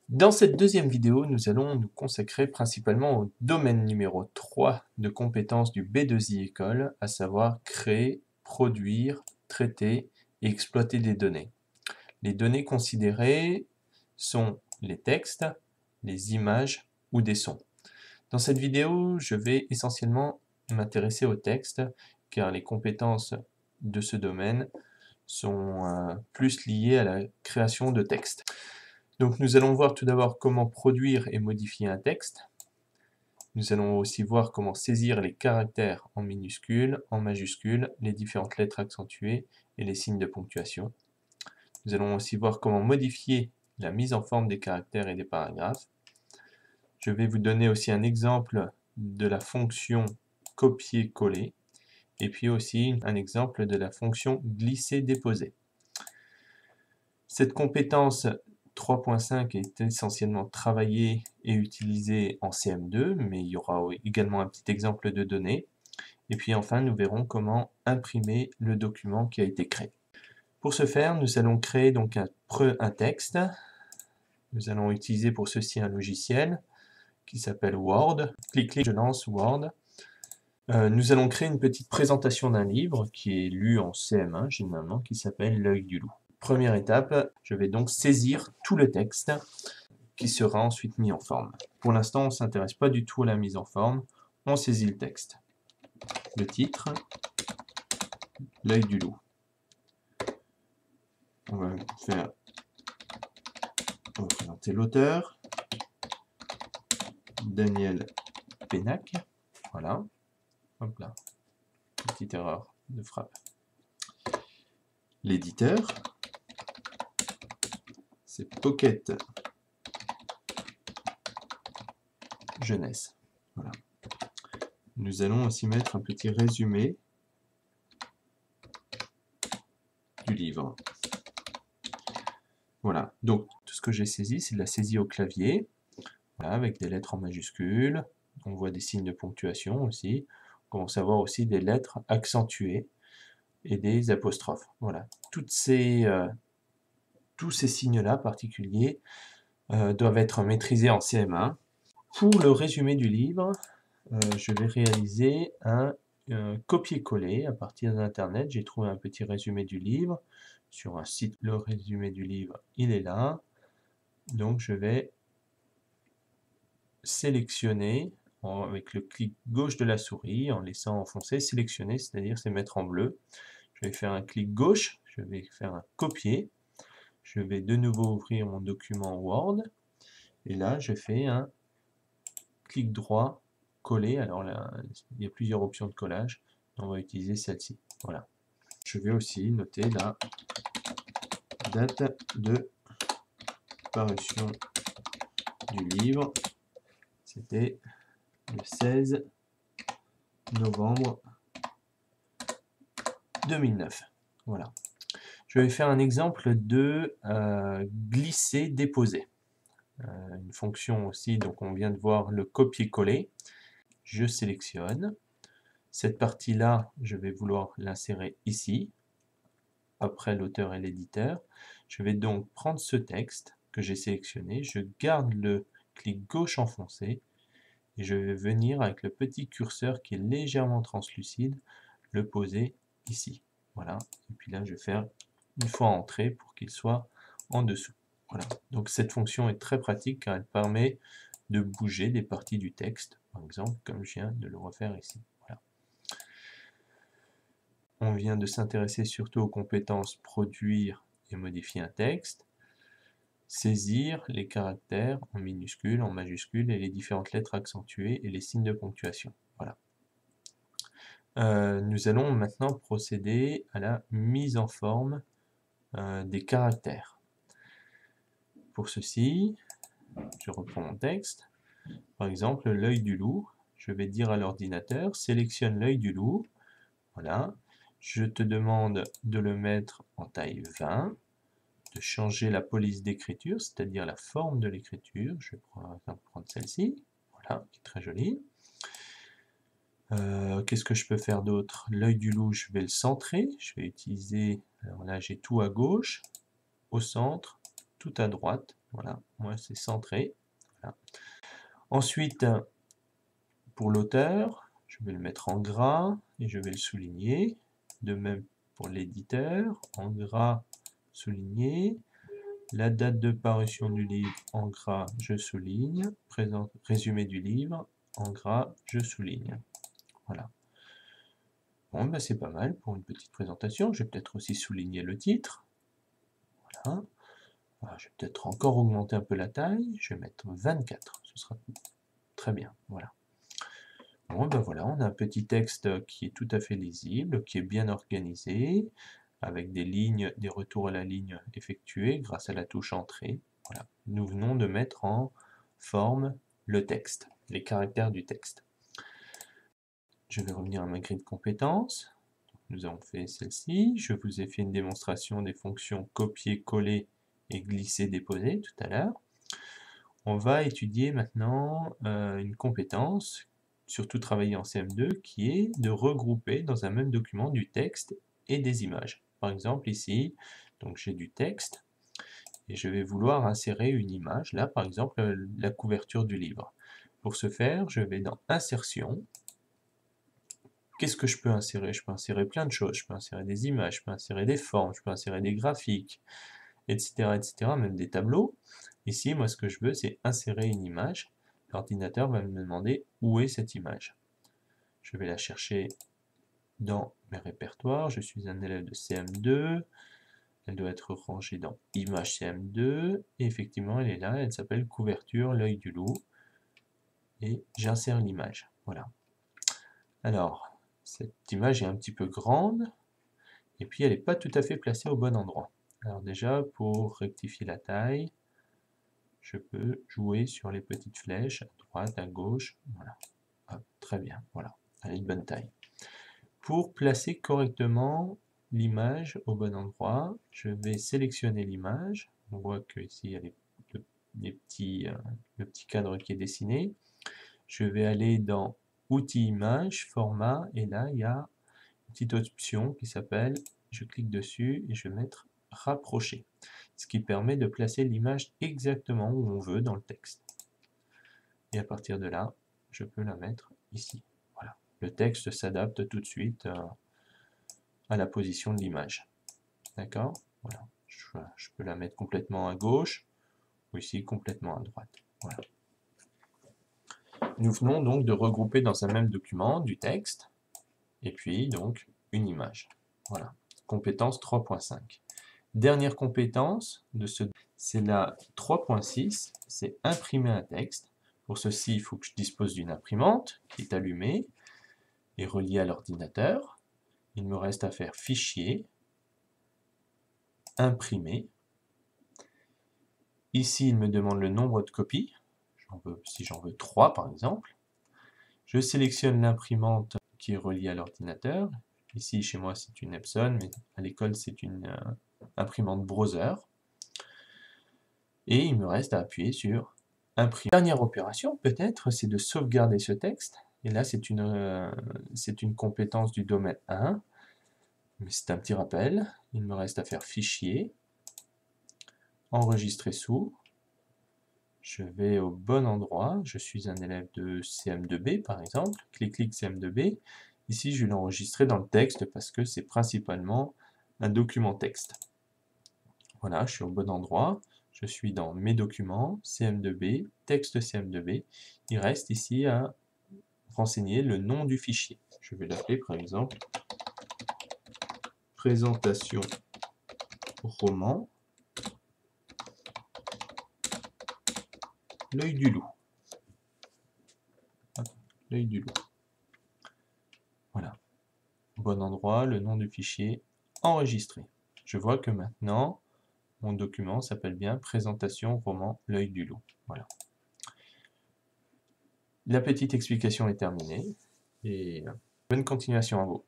Dans cette deuxième vidéo, nous allons nous consacrer principalement au domaine numéro 3 de compétences du B2I École, à savoir créer, produire, traiter et exploiter des données. Les données considérées sont les textes, les images ou des sons. Dans cette vidéo, je vais essentiellement m'intéresser aux textes, car les compétences de ce domaine sont plus liées à la création de textes. Donc nous allons voir tout d'abord comment produire et modifier un texte. Nous allons aussi voir comment saisir les caractères en minuscules, en majuscules, les différentes lettres accentuées et les signes de ponctuation. Nous allons aussi voir comment modifier la mise en forme des caractères et des paragraphes. Je vais vous donner aussi un exemple de la fonction copier-coller et puis aussi un exemple de la fonction glisser-déposer. Cette compétence 3.5 est essentiellement travaillée et utilisée en CM2, mais il y aura également un petit exemple de données. Et puis enfin, nous verrons comment imprimer le document qui a été créé. Pour ce faire, nous allons créer donc un texte. Nous allons utiliser pour ceci un logiciel qui s'appelle Word. Clic, je lance Word. Nous allons créer une petite présentation d'un livre qui est lu en CM1 généralement, qui s'appelle L'œil du loup. Première étape, je vais donc saisir tout le texte qui sera ensuite mis en forme. Pour l'instant, on ne s'intéresse pas du tout à la mise en forme, on saisit le texte. Le titre, L'œil du loup. On va présenter l'auteur, Daniel Pénac. Voilà. Hop là. Petite erreur de frappe. L'éditeur, c'est Pocket Jeunesse. Voilà. Nous allons aussi mettre un petit résumé du livre. Voilà, donc tout ce que j'ai saisi, c'est de la saisie au clavier, voilà, avec des lettres en majuscules. On voit des signes de ponctuation aussi. On commence à voir aussi des lettres accentuées et des apostrophes. Voilà, tous ces signes-là particuliers doivent être maîtrisés en CM1. Pour le résumé du livre, je vais réaliser un copier-coller à partir d'Internet. J'ai trouvé un petit résumé du livre sur un site. Le résumé du livre, il est là. Donc je vais sélectionner avec le clic gauche de la souris, en laissant enfoncer, sélectionner, c'est-à-dire c'est mettre en bleu. Je vais faire un clic gauche, je vais faire un copier. Je vais de nouveau ouvrir mon document Word. Et là, je fais un clic droit, coller. Alors là, il y a plusieurs options de collage. On va utiliser celle-ci. Voilà. Je vais aussi noter la date de parution du livre. C'était le 16 novembre 2009. Voilà. Je vais faire un exemple de glisser-déposer. Une fonction aussi, donc on vient de voir le copier-coller. Je sélectionne. Cette partie-là, je vais vouloir l'insérer ici, après l'auteur et l'éditeur. Je vais donc prendre ce texte que j'ai sélectionné, je garde le clic gauche enfoncé, et je vais venir avec le petit curseur qui est légèrement translucide, le poser ici. Voilà, et puis là je vais faire une fois entré pour qu'il soit en dessous. Voilà, donc cette fonction est très pratique car elle permet de bouger des parties du texte, par exemple, comme je viens de le refaire ici. Voilà. On vient de s'intéresser surtout aux compétences produire et modifier un texte, saisir les caractères en minuscules, en majuscules et les différentes lettres accentuées et les signes de ponctuation. Voilà. Nous allons maintenant procéder à la mise en forme des caractères. Pour ceci, je reprends mon texte. Par exemple, l'œil du loup. Je vais dire à l'ordinateur, sélectionne l'œil du loup. Voilà. Je te demande de le mettre en taille 20, de changer la police d'écriture, c'est-à-dire la forme de l'écriture. Je vais prendre celle-ci. Voilà, qui est très jolie. Qu'est-ce que je peux faire d'autre? L'œil du loup, je vais le centrer. Je vais utiliser, alors là j'ai tout à gauche, au centre, tout à droite. Voilà, moi c'est centré. Voilà. Ensuite, pour l'auteur, je vais le mettre en gras et je vais le souligner. De même pour l'éditeur, en gras, souligné. La date de parution du livre, en gras, je souligne. Résumé du livre, en gras, je souligne. Voilà. Bon, ben c'est pas mal pour une petite présentation. Je vais peut-être aussi souligner le titre. Voilà. Je vais peut-être encore augmenter un peu la taille. Je vais mettre 24. Ce sera très bien. Voilà. Bon, ben voilà, on a un petit texte qui est tout à fait lisible, qui est bien organisé, avec des lignes, des retours à la ligne effectués grâce à la touche Entrée. Voilà. Nous venons de mettre en forme le texte, les caractères du texte. Je vais revenir à ma grille de compétences. Nous avons fait celle-ci. Je vous ai fait une démonstration des fonctions copier, coller et glisser, déposer tout à l'heure. On va étudier maintenant une compétence, surtout travailler en CM2, qui est de regrouper dans un même document du texte et des images. Par exemple ici, donc j'ai du texte et je vais vouloir insérer une image, là par exemple la couverture du livre. Pour ce faire, je vais dans Insertion. Qu'est-ce que je peux insérer? Je peux insérer plein de choses, je peux insérer des images, je peux insérer des formes, je peux insérer des graphiques, etc., etc., même des tableaux. Ici, moi, ce que je veux, c'est insérer une image. L'ordinateur va me demander où est cette image. Je vais la chercher dans mes répertoires. Je suis un élève de CM2. Elle doit être rangée dans Images CM2. Et effectivement, elle est là. Elle s'appelle Couverture, l'œil du loup. Et j'insère l'image. Voilà. Alors, cette image est un petit peu grande. Et puis, elle n'est pas tout à fait placée au bon endroit. Alors déjà, pour rectifier la taille, je peux jouer sur les petites flèches, à droite, à gauche, voilà. Hop, très bien, voilà, elle a une bonne taille. Pour placer correctement l'image au bon endroit, je vais sélectionner l'image. On voit que ici il y a le petit cadre qui est dessiné. Je vais aller dans Outils images, format, et là il y a une petite option qui s'appelle, je clique dessus et je vais mettre rapprocher, ce qui permet de placer l'image exactement où on veut dans le texte. Et à partir de là, je peux la mettre ici. Voilà. Le texte s'adapte tout de suite à la position de l'image. D'accord? Voilà. Je peux la mettre complètement à gauche ou ici complètement à droite. Voilà. Nous venons donc de regrouper dans un même document du texte et puis donc une image. Voilà. Compétence 3.5. Dernière compétence de c'est la 3.6, c'est imprimer un texte. Pour ceci, il faut que je dispose d'une imprimante qui est allumée et reliée à l'ordinateur. Il me reste à faire Fichier, Imprimer. Ici, il me demande le nombre de copies. Si j'en veux 3 par exemple. Je sélectionne l'imprimante qui est reliée à l'ordinateur. Ici, chez moi, c'est une Epson, mais à l'école, c'est une imprimante Browser. Et il me reste à appuyer sur Imprimer. Dernière opération, peut-être, c'est de sauvegarder ce texte. Et là, c'est une compétence du domaine 1. Mais c'est un petit rappel. Il me reste à faire Fichier, Enregistrer sous. Je vais au bon endroit. Je suis un élève de CM2B, par exemple. Clic CM2B. Ici, je vais l'enregistrer dans le texte parce que c'est principalement un document texte. Voilà, je suis au bon endroit. Je suis dans Mes documents, CM2B, texte CM2B. Il reste ici à renseigner le nom du fichier. Je vais l'appeler par exemple présentation roman l'œil du loup. L'œil du loup. Voilà. Bon endroit, le nom du fichier, enregistré. Je vois que maintenant, mon document s'appelle bien présentation roman l'œil du loup. Voilà. La petite explication est terminée et bonne continuation à vous.